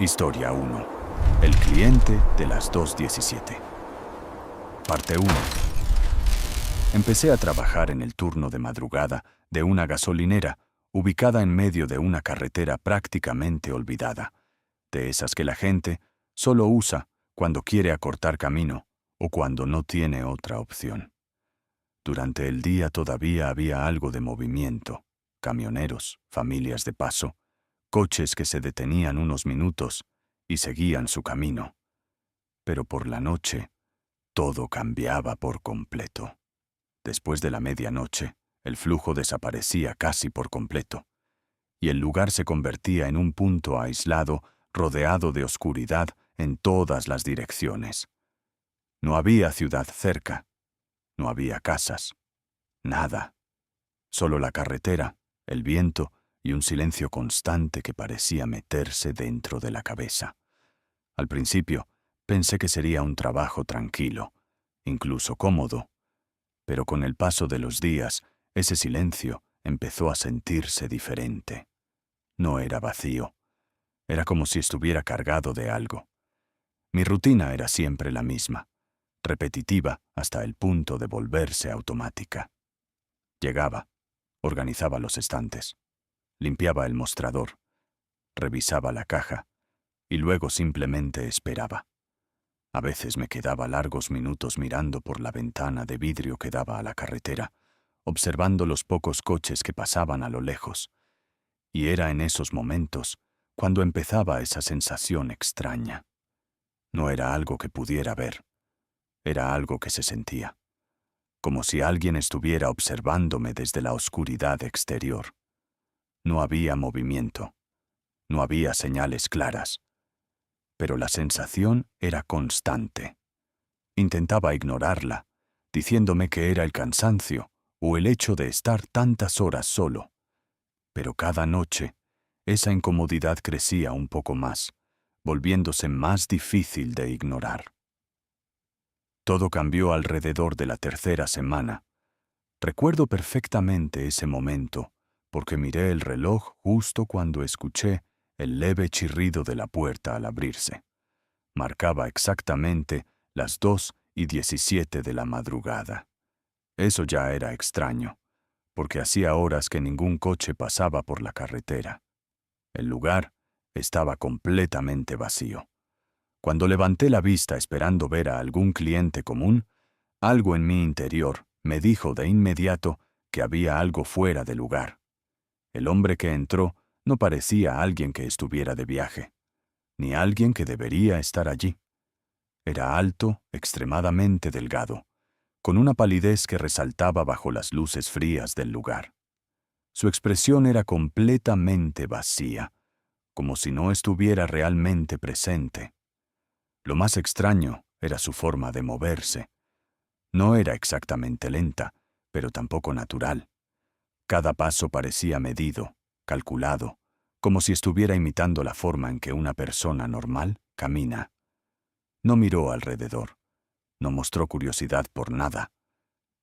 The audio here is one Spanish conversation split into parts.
Historia 1. El cliente de las 2:17. Parte 1. Empecé a trabajar en el turno de madrugada de una gasolinera ubicada en medio de una carretera prácticamente olvidada, de esas que la gente solo usa cuando quiere acortar camino o cuando no tiene otra opción. Durante el día todavía había algo de movimiento, camioneros, familias de paso, coches que se detenían unos minutos y seguían su camino. Pero por la noche, todo cambiaba por completo. Después de la medianoche, el flujo desaparecía casi por completo, y el lugar se convertía en un punto aislado, rodeado de oscuridad en todas las direcciones. No había ciudad cerca, no había casas, nada. Solo la carretera, el viento y un silencio constante que parecía meterse dentro de la cabeza. Al principio, pensé que sería un trabajo tranquilo, incluso cómodo, pero con el paso de los días, ese silencio empezó a sentirse diferente. No era vacío, era como si estuviera cargado de algo. Mi rutina era siempre la misma, repetitiva hasta el punto de volverse automática. Llegaba, organizaba los estantes, limpiaba el mostrador, revisaba la caja y luego simplemente esperaba. A veces me quedaba largos minutos mirando por la ventana de vidrio que daba a la carretera, observando los pocos coches que pasaban a lo lejos. Y era en esos momentos cuando empezaba esa sensación extraña. No era algo que pudiera ver, era algo que se sentía, como si alguien estuviera observándome desde la oscuridad exterior. No había movimiento, no había señales claras, pero la sensación era constante. Intentaba ignorarla, diciéndome que era el cansancio o el hecho de estar tantas horas solo. Pero cada noche, esa incomodidad crecía un poco más, volviéndose más difícil de ignorar. Todo cambió alrededor de la tercera semana. Recuerdo perfectamente ese momento, porque miré el reloj justo cuando escuché el leve chirrido de la puerta al abrirse. Marcaba exactamente las 2:17 de la madrugada. Eso ya era extraño, porque hacía horas que ningún coche pasaba por la carretera. El lugar estaba completamente vacío. Cuando levanté la vista esperando ver a algún cliente común, algo en mi interior me dijo de inmediato que había algo fuera de lugar. El hombre que entró no parecía alguien que estuviera de viaje, ni alguien que debería estar allí. Era alto, extremadamente delgado, con una palidez que resaltaba bajo las luces frías del lugar. Su expresión era completamente vacía, como si no estuviera realmente presente. Lo más extraño era su forma de moverse. No era exactamente lenta, pero tampoco natural. Cada paso parecía medido, calculado, como si estuviera imitando la forma en que una persona normal camina. No miró alrededor, no mostró curiosidad por nada.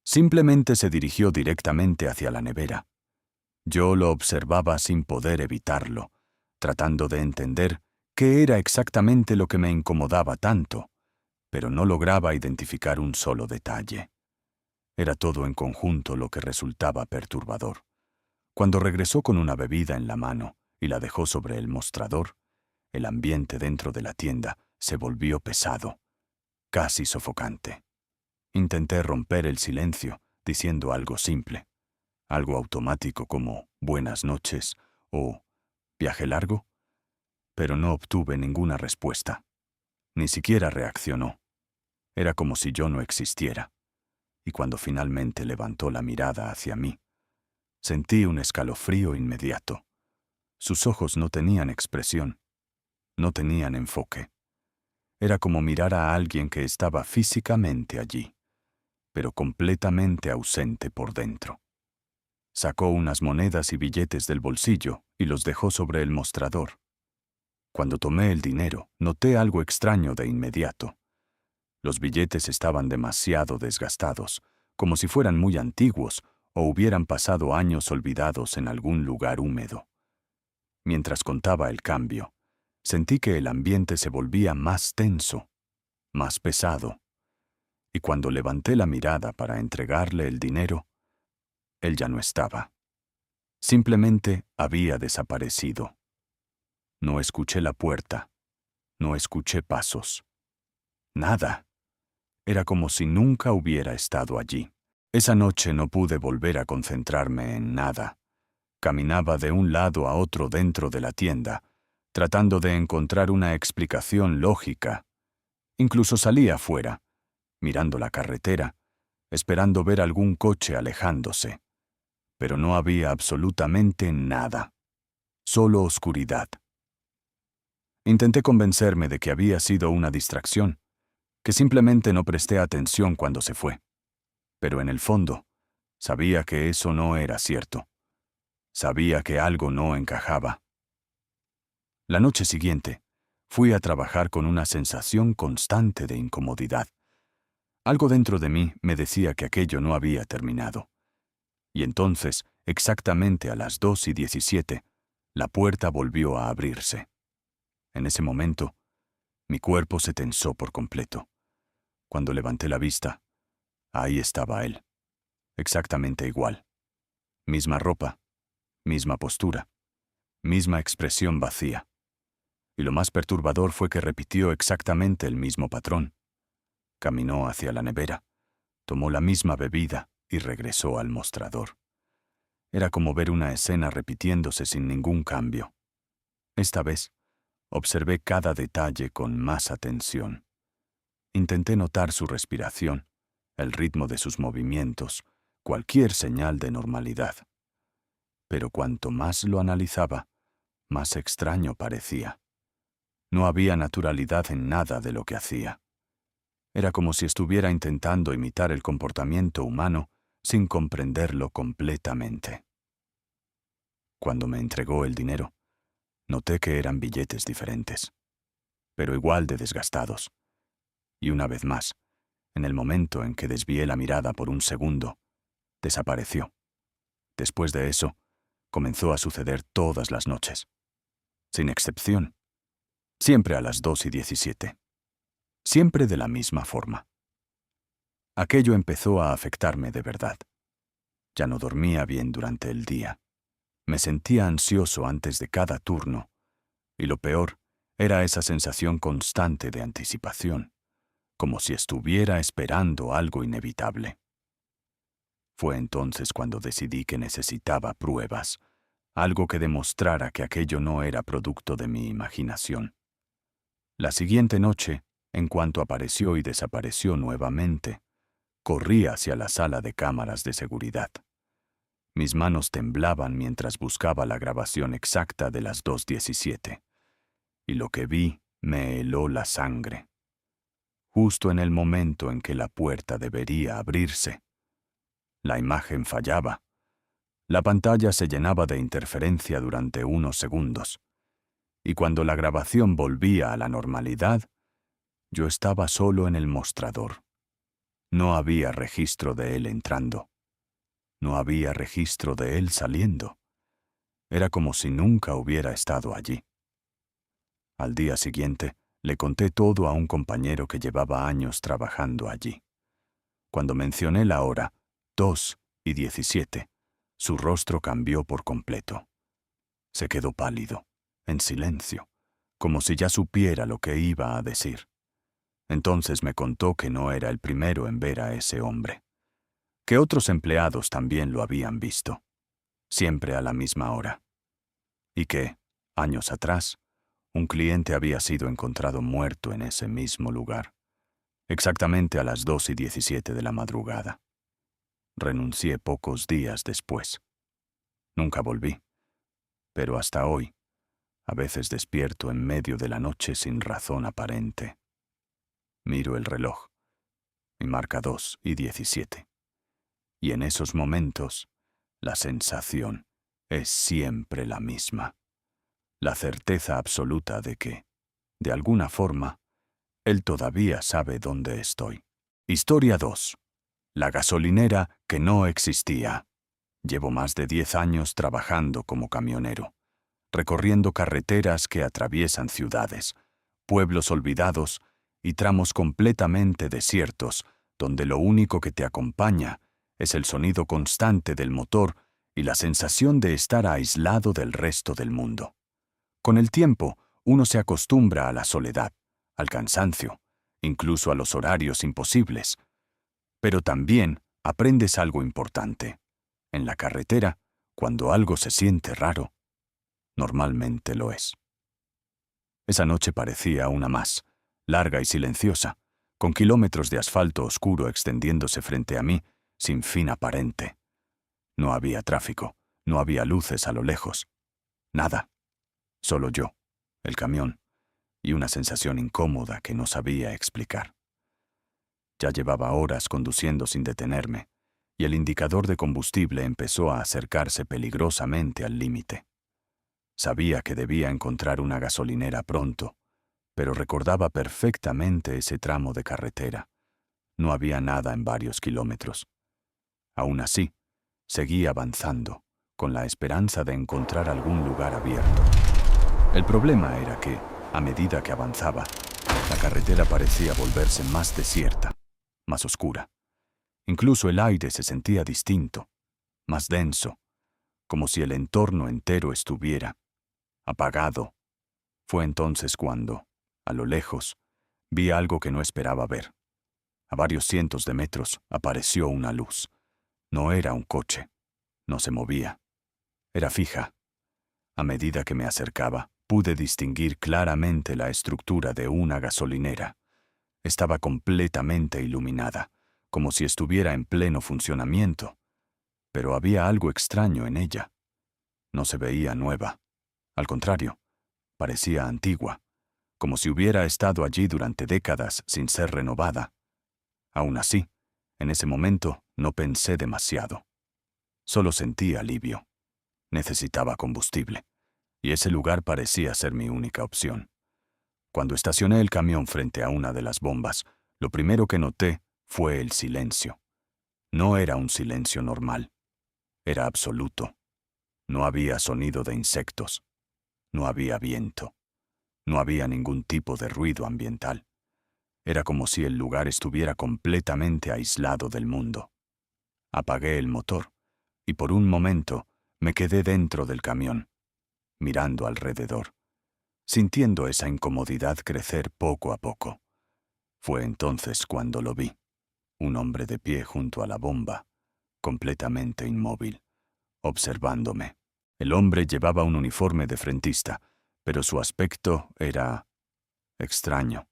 Simplemente se dirigió directamente hacia la nevera. Yo lo observaba sin poder evitarlo, tratando de entender qué era exactamente lo que me incomodaba tanto, pero no lograba identificar un solo detalle. Era todo en conjunto lo que resultaba perturbador. Cuando regresó con una bebida en la mano y la dejó sobre el mostrador, el ambiente dentro de la tienda se volvió pesado, casi sofocante. Intenté romper el silencio diciendo algo simple, algo automático como «buenas noches» o «viaje largo», pero no obtuve ninguna respuesta. Ni siquiera reaccionó. Era como si yo no existiera. Y cuando finalmente levantó la mirada hacia mí, sentí un escalofrío inmediato. Sus ojos no tenían expresión, no tenían enfoque. Era como mirar a alguien que estaba físicamente allí, pero completamente ausente por dentro. Sacó unas monedas y billetes del bolsillo y los dejó sobre el mostrador. Cuando tomé el dinero, noté algo extraño de inmediato. Los billetes estaban demasiado desgastados, como si fueran muy antiguos o hubieran pasado años olvidados en algún lugar húmedo. Mientras contaba el cambio, Sentí que el ambiente se volvía más tenso, más pesado, y cuando levanté la mirada para entregarle el dinero, él ya no estaba. Simplemente había desaparecido. No escuché la puerta, no escuché pasos. Nada. Era como si nunca hubiera estado allí. Esa noche no pude volver a concentrarme en nada. Caminaba de un lado a otro dentro de la tienda, tratando de encontrar una explicación lógica. Incluso salí afuera, mirando la carretera, esperando ver algún coche alejándose. Pero no había absolutamente nada. Solo oscuridad. Intenté convencerme de que había sido una distracción, que simplemente no presté atención cuando se fue. Pero en el fondo, sabía que eso no era cierto. Sabía que algo no encajaba. La noche siguiente, fui a trabajar con una sensación constante de incomodidad. Algo dentro de mí me decía que aquello no había terminado. Y entonces, exactamente a las 2:17, la puerta volvió a abrirse. En ese momento, mi cuerpo se tensó por completo. Cuando levanté la vista, ahí estaba él, exactamente igual. Misma ropa, misma postura, misma expresión vacía. Y lo más perturbador fue que repitió exactamente el mismo patrón. Caminó hacia la nevera, tomó la misma bebida y regresó al mostrador. Era como ver una escena repitiéndose sin ningún cambio. Esta vez, observé cada detalle con más atención. Intenté notar su respiración, el ritmo de sus movimientos, cualquier señal de normalidad. Pero cuanto más lo analizaba, más extraño parecía. No había naturalidad en nada de lo que hacía. Era como si estuviera intentando imitar el comportamiento humano sin comprenderlo completamente. Cuando me entregó el dinero, noté que eran billetes diferentes, pero igual de desgastados. Y una vez más, en el momento en que desvié la mirada por un segundo, desapareció. Después de eso, comenzó a suceder todas las noches. Sin excepción. Siempre a las 2:17. Siempre de la misma forma. Aquello empezó a afectarme de verdad. Ya no dormía bien durante el día. Me sentía ansioso antes de cada turno. Y lo peor era esa sensación constante de anticipación, como si estuviera esperando algo inevitable. Fue entonces cuando decidí que necesitaba pruebas, algo que demostrara que aquello no era producto de mi imaginación. La siguiente noche, en cuanto apareció y desapareció nuevamente, corrí hacia la sala de cámaras de seguridad. Mis manos temblaban mientras buscaba la grabación exacta de las 2:17, y lo que vi me heló la sangre. Justo en el momento en que la puerta debería abrirse, la imagen fallaba. La pantalla se llenaba de interferencia durante unos segundos, y cuando la grabación volvía a la normalidad, yo estaba solo en el mostrador. No había registro de él entrando. No había registro de él saliendo. Era como si nunca hubiera estado allí. Al día siguiente, le conté todo a un compañero que llevaba años trabajando allí. Cuando mencioné la hora 2:17, su rostro cambió por completo. Se quedó pálido, en silencio, como si ya supiera lo que iba a decir. Entonces me contó que no era el primero en ver a ese hombre, que otros empleados también lo habían visto, siempre a la misma hora, y que, años atrás, un cliente había sido encontrado muerto en ese mismo lugar, exactamente a las 2:17 de la madrugada. Renuncié pocos días después. Nunca volví, pero hasta hoy, a veces despierto en medio de la noche sin razón aparente. Miro el reloj y marca 2:17. Y en esos momentos, la sensación es siempre la misma. La certeza absoluta de que, de alguna forma, él todavía sabe dónde estoy. Historia 2. La gasolinera que no existía. Llevo más de 10 años trabajando como camionero. recorriendo carreteras que atraviesan ciudades, pueblos olvidados y tramos completamente desiertos, donde lo único que te acompaña es el sonido constante del motor y la sensación de estar aislado del resto del mundo. Con el tiempo, uno se acostumbra a la soledad, al cansancio, incluso a los horarios imposibles. Pero también aprendes algo importante. En la carretera, cuando algo se siente raro, normalmente lo es. Esa noche parecía una más, larga y silenciosa, con kilómetros de asfalto oscuro extendiéndose frente a mí, sin fin aparente. No había tráfico, no había luces a lo lejos. Nada. Solo yo, el camión, y una sensación incómoda que no sabía explicar. Ya llevaba horas conduciendo sin detenerme, y el indicador de combustible empezó a acercarse peligrosamente al límite. Sabía que debía encontrar una gasolinera pronto, pero recordaba perfectamente ese tramo de carretera. No había nada en varios kilómetros. Aún así, seguí avanzando, con la esperanza de encontrar algún lugar abierto. El problema era que, a medida que avanzaba, la carretera parecía volverse más desierta, más oscura. Incluso el aire se sentía distinto, más denso, como si el entorno entero estuviera apagado. Fue entonces cuando, a lo lejos, vi algo que no esperaba ver. A varios cientos de metros apareció una luz. No era un coche. No se movía. Era fija. A medida que me acercaba, pude distinguir claramente la estructura de una gasolinera. Estaba completamente iluminada, como si estuviera en pleno funcionamiento. Pero había algo extraño en ella. No se veía nueva. Al contrario, parecía antigua, como si hubiera estado allí durante décadas sin ser renovada. Aún así, en ese momento no pensé demasiado. Solo sentí alivio. Necesitaba combustible, y ese lugar parecía ser mi única opción. Cuando estacioné el camión frente a una de las bombas, lo primero que noté fue el silencio. No era un silencio normal. Era absoluto. No había sonido de insectos. No había viento. No había ningún tipo de ruido ambiental. Era como si el lugar estuviera completamente aislado del mundo. Apagué el motor, y por un momento me quedé dentro del camión, mirando alrededor, sintiendo esa incomodidad crecer poco a poco. Fue entonces cuando lo vi, un hombre de pie junto a la bomba, completamente inmóvil, observándome. El hombre llevaba un uniforme de frentista, pero su aspecto era extraño.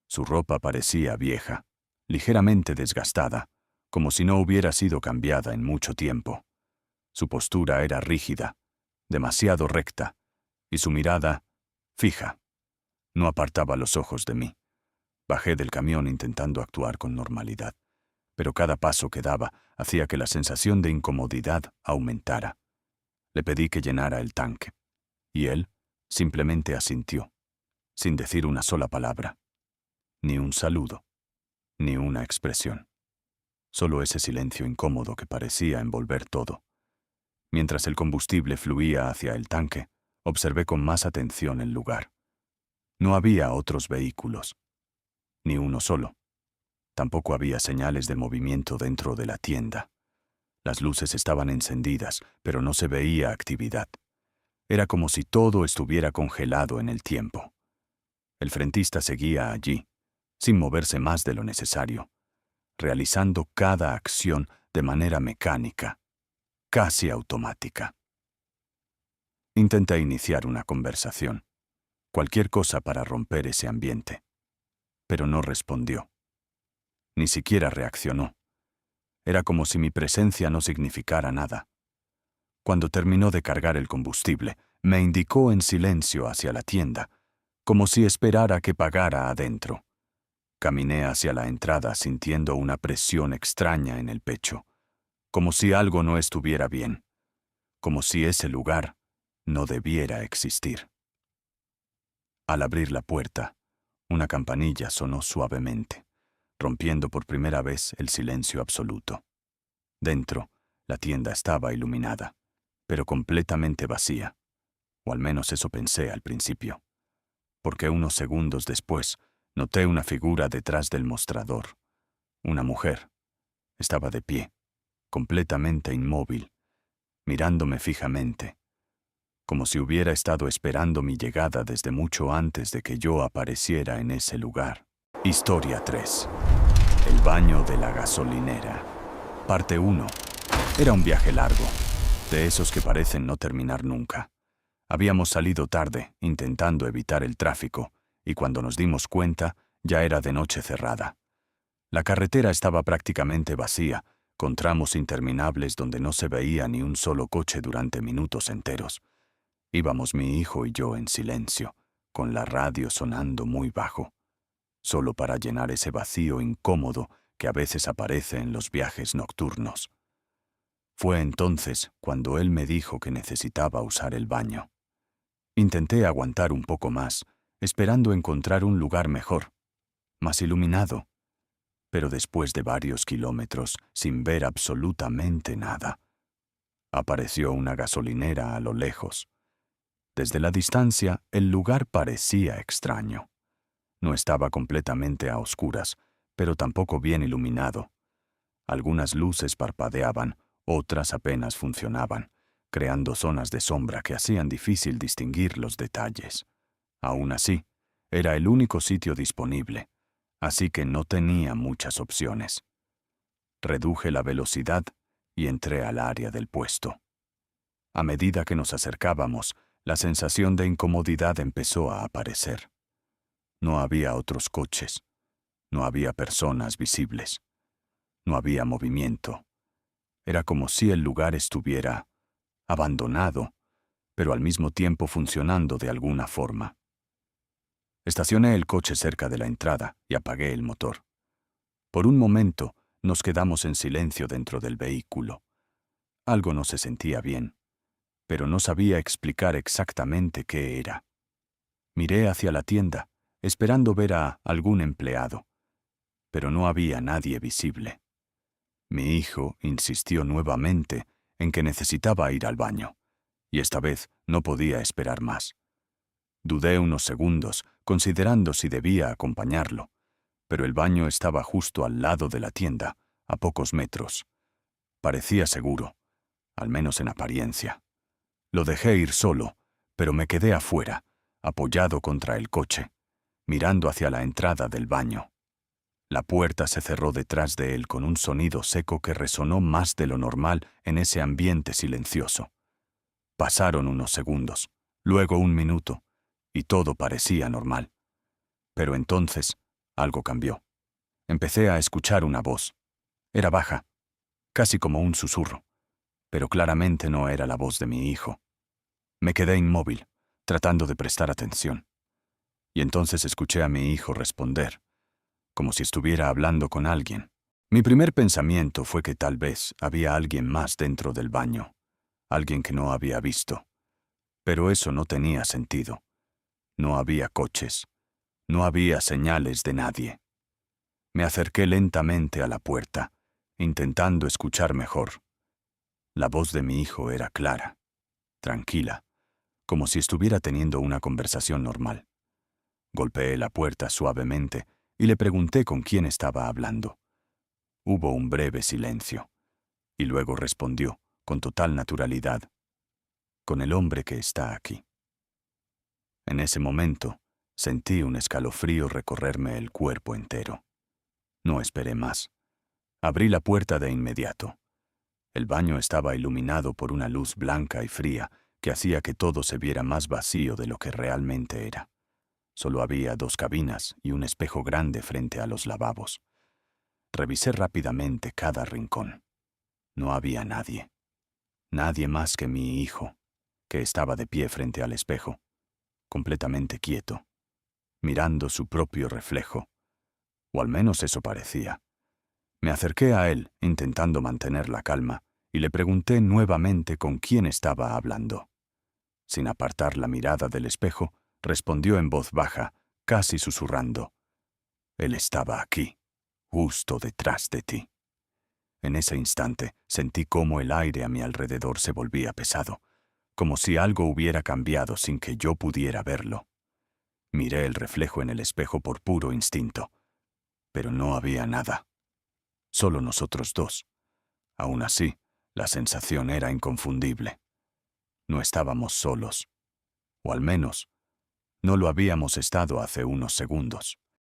Su ropa parecía vieja, ligeramente desgastada, como si no hubiera sido cambiada en mucho tiempo. Su postura era rígida, demasiado recta, y su mirada, fija. No apartaba los ojos de mí. Bajé del camión intentando actuar con normalidad, pero cada paso que daba hacía que la sensación de incomodidad aumentara. Le pedí que llenara el tanque, y él simplemente asintió, sin decir una sola palabra, ni un saludo, ni una expresión. Solo ese silencio incómodo que parecía envolver todo. Mientras el combustible fluía hacia el tanque, observé con más atención el lugar. No había otros vehículos, ni uno solo. Tampoco había señales de movimiento dentro de la tienda. Las luces estaban encendidas, pero no se veía actividad. Era como si todo estuviera congelado en el tiempo. El frentista seguía allí, sin moverse más de lo necesario, realizando cada acción de manera mecánica, casi automática. Intenté iniciar una conversación, cualquier cosa para romper ese ambiente, pero no respondió. Ni siquiera reaccionó. Era como si mi presencia no significara nada. Cuando terminó de cargar el combustible, me indicó en silencio hacia la tienda, como si esperara que pagara adentro. Caminé hacia la entrada sintiendo una presión extraña en el pecho, como si algo no estuviera bien, como si ese lugar no debiera existir. Al abrir la puerta, una campanilla sonó suavemente, rompiendo por primera vez el silencio absoluto. Dentro, la tienda estaba iluminada, pero completamente vacía. o al menos eso pensé al principio, porque unos segundos después noté una figura detrás del mostrador. Una mujer. Estaba de pie, completamente inmóvil, mirándome fijamente, como si hubiera estado esperando mi llegada desde mucho antes de que yo apareciera en ese lugar. Historia 3. El baño de la gasolinera. Parte 1. Era un viaje largo, de esos que parecen no terminar nunca. Habíamos salido tarde, intentando evitar el tráfico, y cuando nos dimos cuenta, ya era de noche cerrada. La carretera estaba prácticamente vacía, con tramos interminables donde no se veía ni un solo coche durante minutos enteros. Íbamos mi hijo y yo en silencio, con la radio sonando muy bajo, solo para llenar ese vacío incómodo que a veces aparece en los viajes nocturnos. Fue entonces cuando él me dijo que necesitaba usar el baño. Intenté aguantar un poco más, esperando encontrar un lugar mejor, más iluminado, pero después de varios kilómetros, sin ver absolutamente nada, apareció una gasolinera a lo lejos. Desde la distancia, el lugar parecía extraño. No estaba completamente a oscuras, pero tampoco bien iluminado. Algunas luces parpadeaban, otras apenas funcionaban, creando zonas de sombra que hacían difícil distinguir los detalles. Aún así, era el único sitio disponible, así que no tenía muchas opciones. Reduje la velocidad y entré al área del puesto. A medida que nos acercábamos, la sensación de incomodidad empezó a aparecer. No había otros coches, no había personas visibles, no había movimiento. Era como si el lugar estuviera abandonado, pero al mismo tiempo funcionando de alguna forma. Estacioné el coche cerca de la entrada y apagué el motor. Por un momento nos quedamos en silencio dentro del vehículo. Algo no se sentía bien, pero no sabía explicar exactamente qué era. Miré hacia la tienda, esperando ver a algún empleado, pero no había nadie visible. Mi hijo insistió nuevamente en que necesitaba ir al baño, y esta vez no podía esperar más. Dudé unos segundos, considerando si debía acompañarlo, pero el baño estaba justo al lado de la tienda, a pocos metros. Parecía seguro, al menos en apariencia. Lo dejé ir solo, pero me quedé afuera, apoyado contra el coche, mirando hacia la entrada del baño. La puerta se cerró detrás de él con un sonido seco que resonó más de lo normal en ese ambiente silencioso. Pasaron unos segundos, luego un minuto, y todo parecía normal. Pero entonces, algo cambió. Empecé a escuchar una voz. Era baja, casi como un susurro, pero claramente no era la voz de mi hijo. Me quedé inmóvil, tratando de prestar atención. Y entonces escuché a mi hijo responder, como si estuviera hablando con alguien. Mi primer pensamiento fue que tal vez había alguien más dentro del baño, alguien que no había visto. Pero eso no tenía sentido. No había coches, no había señales de nadie. Me acerqué lentamente a la puerta, intentando escuchar mejor. La voz de mi hijo era clara, tranquila, como si estuviera teniendo una conversación normal. Golpeé la puerta suavemente y le pregunté con quién estaba hablando. Hubo un breve silencio, y luego respondió, con total naturalidad, con el hombre que está aquí. En ese momento, sentí un escalofrío recorrerme el cuerpo entero. No esperé más. Abrí la puerta de inmediato. El baño estaba iluminado por una luz blanca y fría que hacía que todo se viera más vacío de lo que realmente era. Solo había 2 cabinas y un espejo grande frente a los lavabos. Revisé rápidamente cada rincón. No había nadie. Nadie más que mi hijo, que estaba de pie frente al espejo, completamente quieto, mirando su propio reflejo. O al menos eso parecía. Me acerqué a él, intentando mantener la calma, y le pregunté nuevamente con quién estaba hablando. Sin apartar la mirada del espejo, respondió en voz baja, casi susurrando. Él estaba aquí, justo detrás de ti. En ese instante sentí cómo el aire a mi alrededor se volvía pesado, como si algo hubiera cambiado sin que yo pudiera verlo. Miré el reflejo en el espejo por puro instinto, pero no había nada. Solo nosotros dos. Aún así, la sensación era inconfundible. No estábamos solos, o al menos, no lo habíamos estado hace unos segundos.